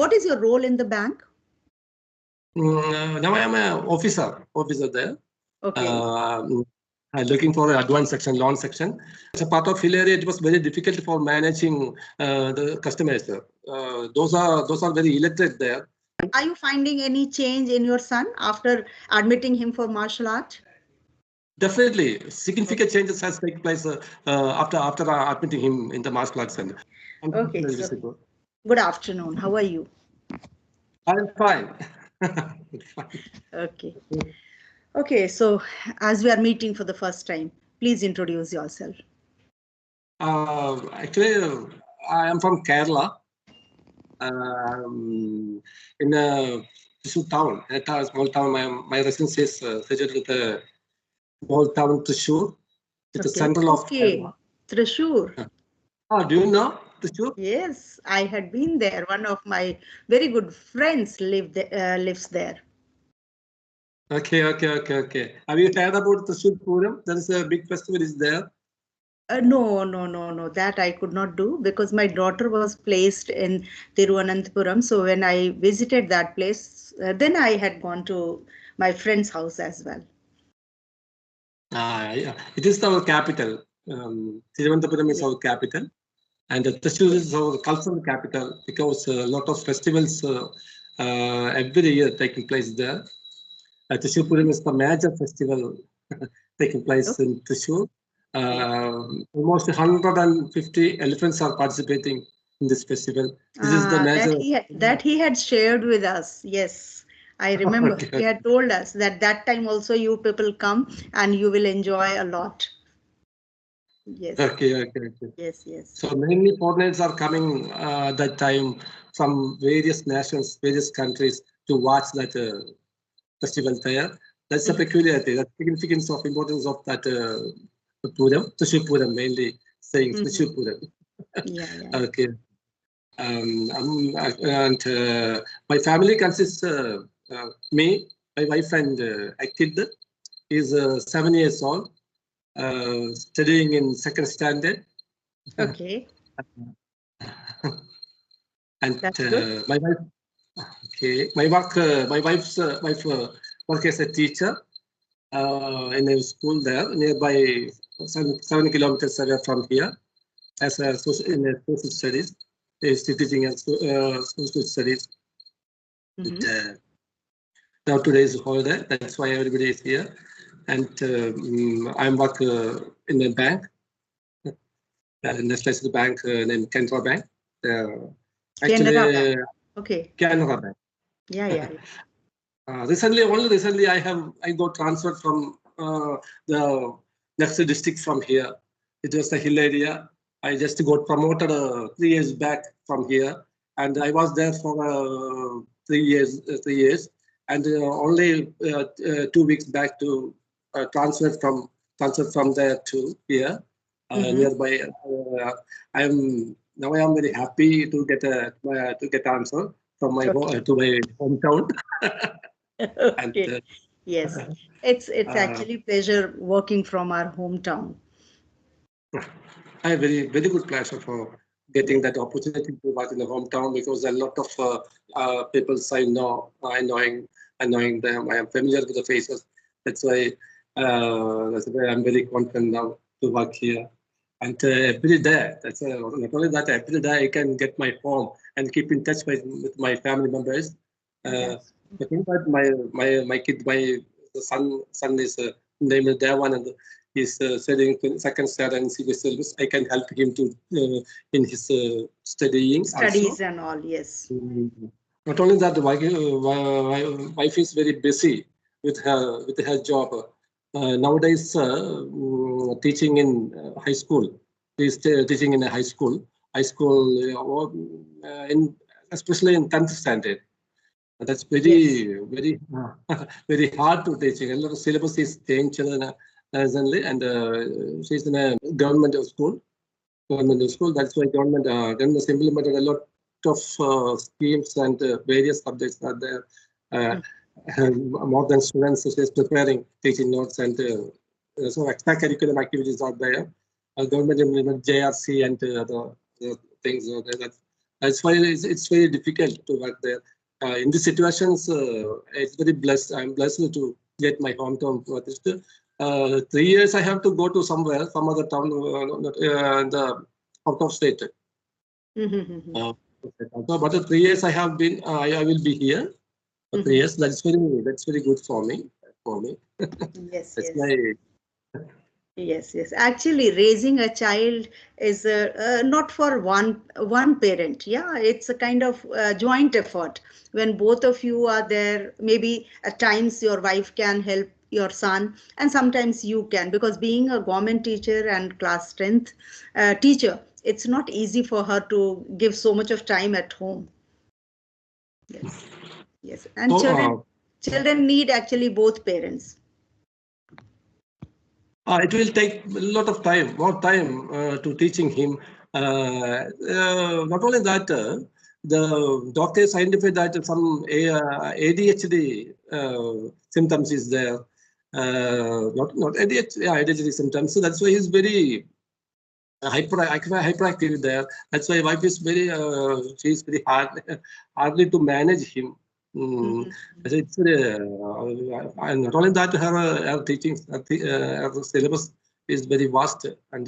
what is your role in the bank? Now I am an officer there. Okay. Looking for an advanced section, loan section. As a part of Hill area, it was very difficult for managing the customers. Those are very illiterate there. Are you finding any change in your son after admitting him for martial art? Definitely, significant changes has taken place after admitting him in the martial arts center. Okay. So, good afternoon. How are you? I'm fine. Okay. Okay. So, as we are meeting for the first time, please introduce yourself. Actually, I am from Kerala. In a town, a small town. My residence is situated with a small town, Thrissur. It's the central of Kerala. Thrissur. Oh, do you know Thrissur? Yes, I had been there. One of my very good friends lives there. Okay. Have you heard about Thrissur Puram? There is a big festival is there. No. That I could not do because my daughter was placed in Thiruvananthapuram. So when I visited that place, then I had gone to my friend's house as well. Yeah. It is our capital. Thiruvananthapuram is our capital. And Thrissur is our cultural capital because a lot of festivals every year taking place there. Thrissur Puram is the major festival taking place in Thrissur. Almost 150 elephants are participating in this festival. This is the major that he had shared with us. Yes, I remember. Okay. He had told us that time also you people come and you will enjoy a lot. Yes. Okay. Yes. So mainly foreigners are coming that time from various nations, various countries to watch that festival there. That's the peculiarity, the significance of importance of that Puram, Thrissur Puram, mainly saying Thrissur Puram. Yeah. Okay. My family consists me, my wife, and a kid is 7 years old, studying in 2nd standard. Okay. And That's good. my wife, my wife's wife work as a teacher in a school there nearby, 7 kilometers away from here, as a in a social studies. Is teaching as social studies. And, now today is holiday, that's why everybody is here. And I'm work in a bank, in a special bank named Canara Bank. Canara Bank. Okay. Canara Bank. Yeah. Recently, I got transferred from the next district from here. It was the hill area. I just got promoted 3 years back from here, and I was there for 3 years. 3 years, and only 2 weeks back to transfer from there to here nearby. I am very happy to get answer from my to my hometown. Okay. And, yes, it's actually pleasure working from our hometown. I have very good pleasure for getting that opportunity to work in the hometown because a lot of people knowing them. I am familiar with the faces. That's why I'm very confident now to work here. And every day, not only that, every day I can get my home and keep in touch with my family members. The thing that my kid, my son is named Devan, and he's studying 2nd standard and civil service. I can help him to in his studies also. And all, yes. Not only that, my wife is very busy with her job. Nowadays, teaching in high school. She's teaching in a high school. Especially in 10th standard. That's very very hard to teach. A lot of syllabus is changed recently, and she's in a government school. That's why government has implemented a lot of schemes and various subjects are there. More than students, so she's preparing teaching notes and so extracurricular activities are there. Government implemented JRC and other things. That's why it's very difficult to work there. In these situations, it's very blessed. I'm blessed to get my hometown. 3 years I have to go to somewhere, some other town, the out of state. But 3 years I have been, I will be here for 3 years. That's very good for me. Yes, That's yes. my. Yes, yes. Actually, raising a child is not for one parent. Yeah, it's a kind of joint effort. When both of you are there, maybe at times your wife can help your son, and sometimes you can, because being a government teacher and class strength teacher, it's not easy for her to give so much of time at home. Yes, yes. And So, children need actually both parents. it will take a lot of time, more time to teaching him. Not only that, the doctors identified that some ADHD symptoms is there. Not ADHD, yeah, ADHD symptoms. So that's why he's very hyperactive there. That's why wife is very she's very hardly to manage him. So it's and not only that, her teaching her syllabus is very vast, and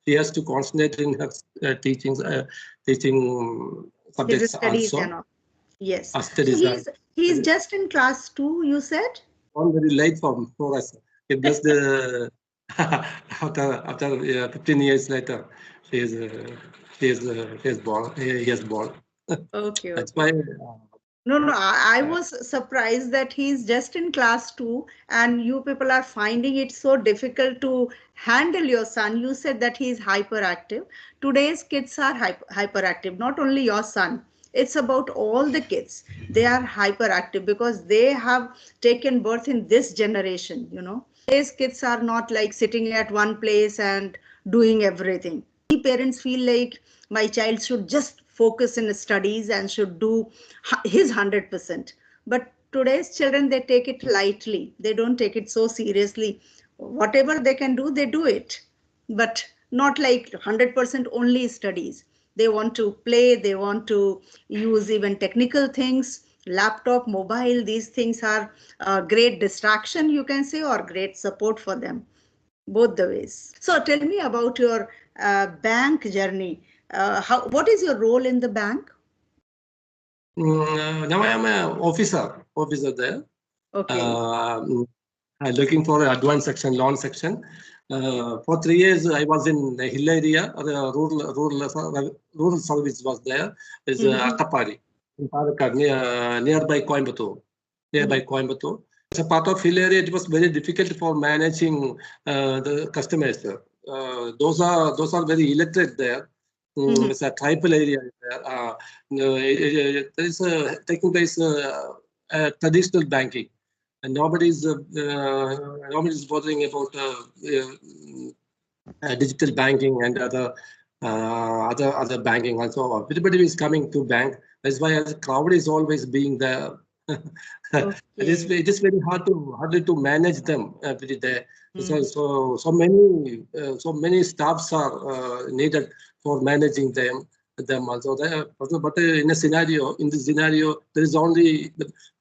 she has to concentrate in her teaching His subjects studies also. and all. Yes. So Studies he's just in class 2, you said? all very late for us. It just after 15 years later, he is born. He is born. Okay, That's okay. why. No, no, I was surprised that he's just in class 2 and you people are finding it so difficult to handle your son. You said that he's hyperactive. Today's kids are hyperactive, not only your son. It's about all the kids. They are hyperactive because they have taken birth in this generation, you know. Today's kids are not like sitting at one place and doing everything. Many parents feel like my child should just focus in studies and should do his 100%. But today's children, they take it lightly. They don't take it so seriously. Whatever they can do, they do it. But not like 100% only studies. They want to play, they want to use even technical things, laptop, mobile. These things are a great distraction, you can say, or great support for them, both the ways. So tell me about your bank journey. What is your role in the bank? Now I am an officer there. Okay. Looking for an advanced section, loan section. For 3 years, I was in the hill area. Rural service was there. Is Attapadi in Palakkad, nearby Coimbatore. As a part of hill area, it was very difficult for managing the customers. Those are very illiterate there. It's a tribal area there. There is taking place traditional banking, and nobody's bothering about digital banking and other banking also. Everybody is coming to bank. That's why the crowd is always being there. Okay. It is very hard to manage them every day. So many staffs are needed for managing them also. But in this scenario, there is only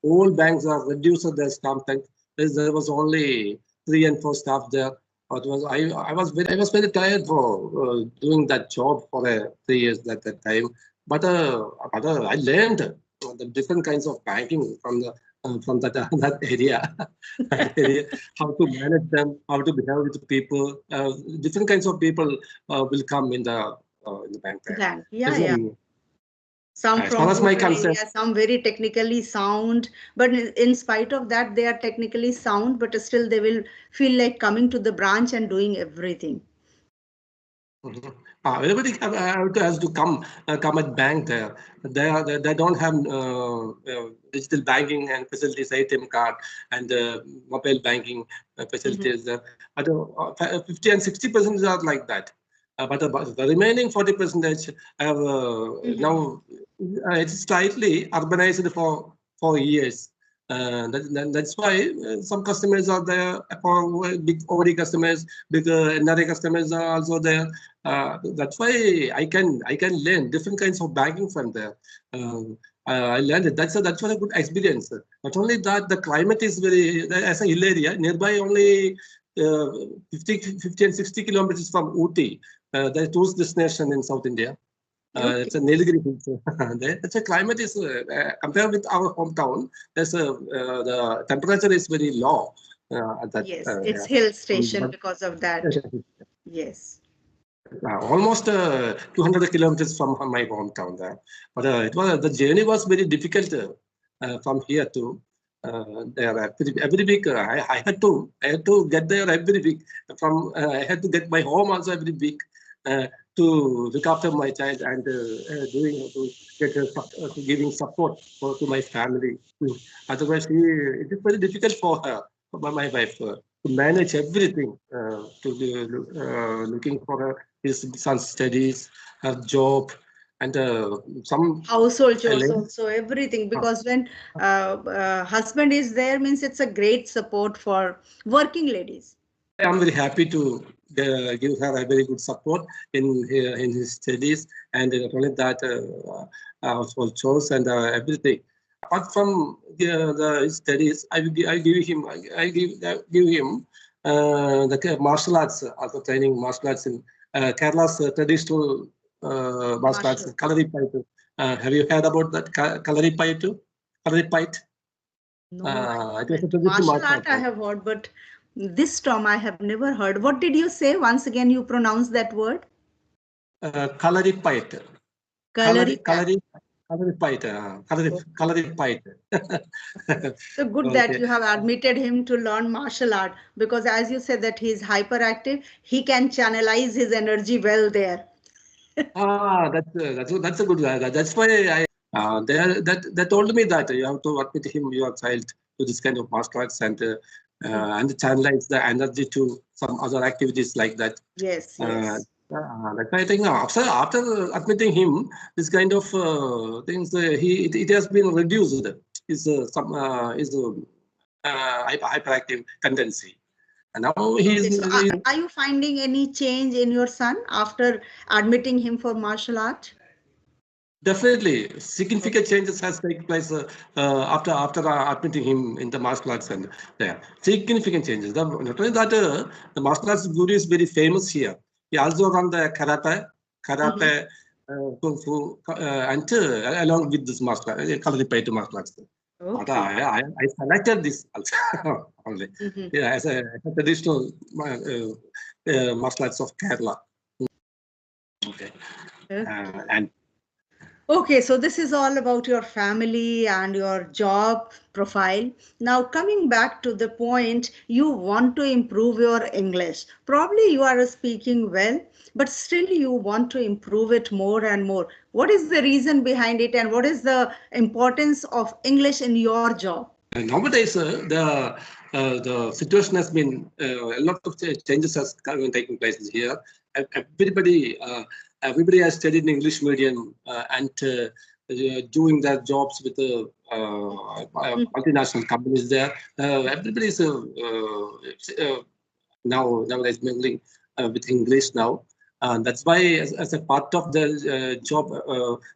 all banks are reduced their staff length. There was only 3 and 4 staff there. I was very tired for doing that job for 3 years at that time. But I learned the different kinds of banking from that area, how to manage them, how to behave with people. Different kinds of people will come in the bank there. Bank. Yeah, yeah. Different, Some as far from as my rural concern. area, some very technically sound, but in spite of that, they are technically sound, but still they will feel like coming to the branch and doing everything. Everybody has to come at bank there. They don't have digital banking and facilities, ATM card and mobile banking facilities. But 50 and 60% are like that. But the remaining 40% have now it's slightly urbanized for years. That's why some customers are there, big OD customers, big NRA customers are also there. That's why I can learn different kinds of banking from there. I learned it. That's a good experience. Not only that, the climate is very, as a hill area, nearby only 50 and 60 kilometers from Ooty, the tourist destination in South India. Okay. It's a Nilgiri Hills. The climate is compared with our hometown. The temperature is very low. Yes, it's hill station because of that. Yes. Almost 200 kilometers from my hometown there. But the journey was very difficult from here to there. Every week I had to get there every week. I had to get my home also every week to look after my child and giving support to my family. Otherwise, it is very difficult for her, for my wife, to manage everything, looking for his son's studies, her job, and some household chores also, everything, because when husband is there means it's a great support for working ladies. I'm very happy to give her a very good support in his studies, and not only that, household chores and everything. Apart from the studies, I give him the martial arts, also training martial arts in Kerala's traditional martial arts, Kalaripayattu. Have you heard about that Kalaripayattu? Kalaripayattu? No, martial art I have heard, but this term I have never heard. What did you say? Once again, you pronounce that word? Kalaripayattu. Kalaripayattu. So good that you have admitted him to learn martial art, because as you said that he is hyperactive, he can channelize his energy well there. That's a good guy. That's why they told me that you have to admit him, your child, to this kind of martial arts and channelize the energy to some other activities like that. Yes. I think after admitting him, this kind of things it has been reduced. Is hyperactive tendency, and now are you finding any change in your son after admitting him for martial art? Definitely, significant changes has taken place after admitting him in the martial arts, and significant changes. Not only that, the martial arts guru is very famous here. He also run the karate, kung fu, and along with this martial arts, Kalaripayattu martial arts. Okay. I selected this also only as a traditional martial arts of Kerala. Okay. Okay, so this is all about your family and your job profile. Now, coming back to the point, you want to improve your English. Probably you are speaking well, but still you want to improve it more and more. What is the reason behind it, and what is the importance of English in your job? Nowadays, the situation has been a lot of changes has taking place here. Everybody has studied in English medium and doing their jobs with multinational companies there. Everybody is nowadays mingling with English now. That's why, as a part of their job,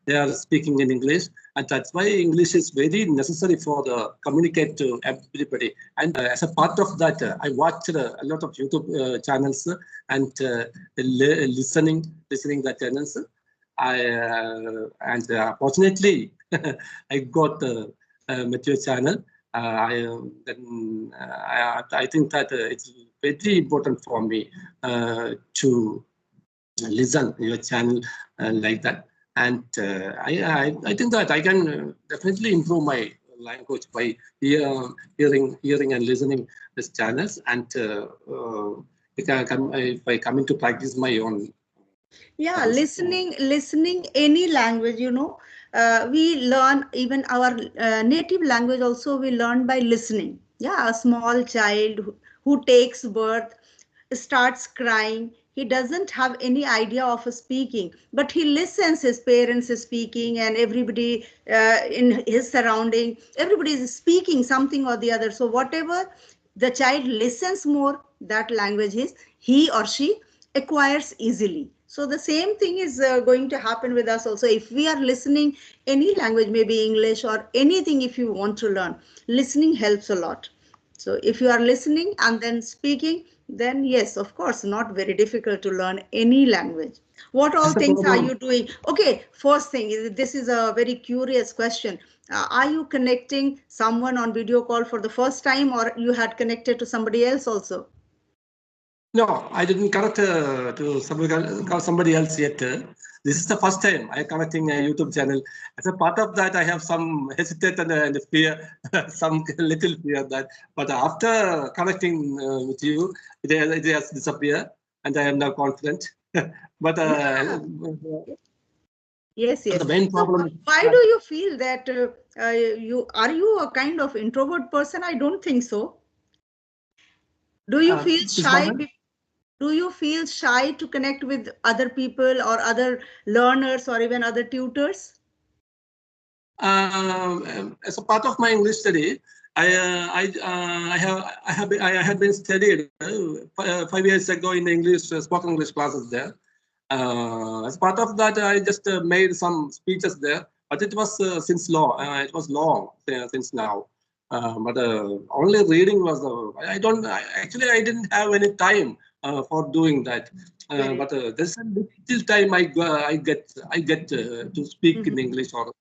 they are speaking in English, and that's why English is very necessary for the communicate to everybody. And as a part of that, I watched a lot of YouTube channels and listening the channels. Fortunately, I got a mature channel. I think that it's very important for me to listen your channel like that, and I think that I can definitely improve my language by hearing and listening these channels, and by coming to practice my own. Yeah, listening any language, we learn even our native language also we learn by listening. Yeah, a small child who takes birth starts crying, he doesn't have any idea of speaking, but he listens his parents is speaking and everybody in his surrounding, everybody is speaking something or the other. So whatever the child listens more, that language is he or she acquires easily. So the same thing is going to happen with us also. If we are listening any language, maybe English or anything, if you want to learn, listening helps a lot. So if you are listening and then speaking, then yes, of course, not very difficult to learn any language. What all That's the things are problem. you doing? Okay, first thing is, this is a very curious question. Are you connecting someone on video call for the first time, or you had connected to somebody else also? No, I didn't connect to somebody else yet. This is the first time I connecting a YouTube channel. As a part of that, I have some hesitate and fear, some little fear that. But after connecting with you, it has disappeared, and I am now confident. But Yeah. Yes, yes. the main So problem is why that do you feel that you a kind of introvert person? I don't think so. Do you feel this shy? moment. Do you feel shy to connect with other people or other learners or even other tutors? As a part of my English study, I had been studied 5 years ago in the English spoken English classes there. As part of that, I just made some speeches there, but it was since long. It was long since now. But only reading was I don't. Actually, I didn't have any time for doing that. Very. But there's a little time I get to speak in English or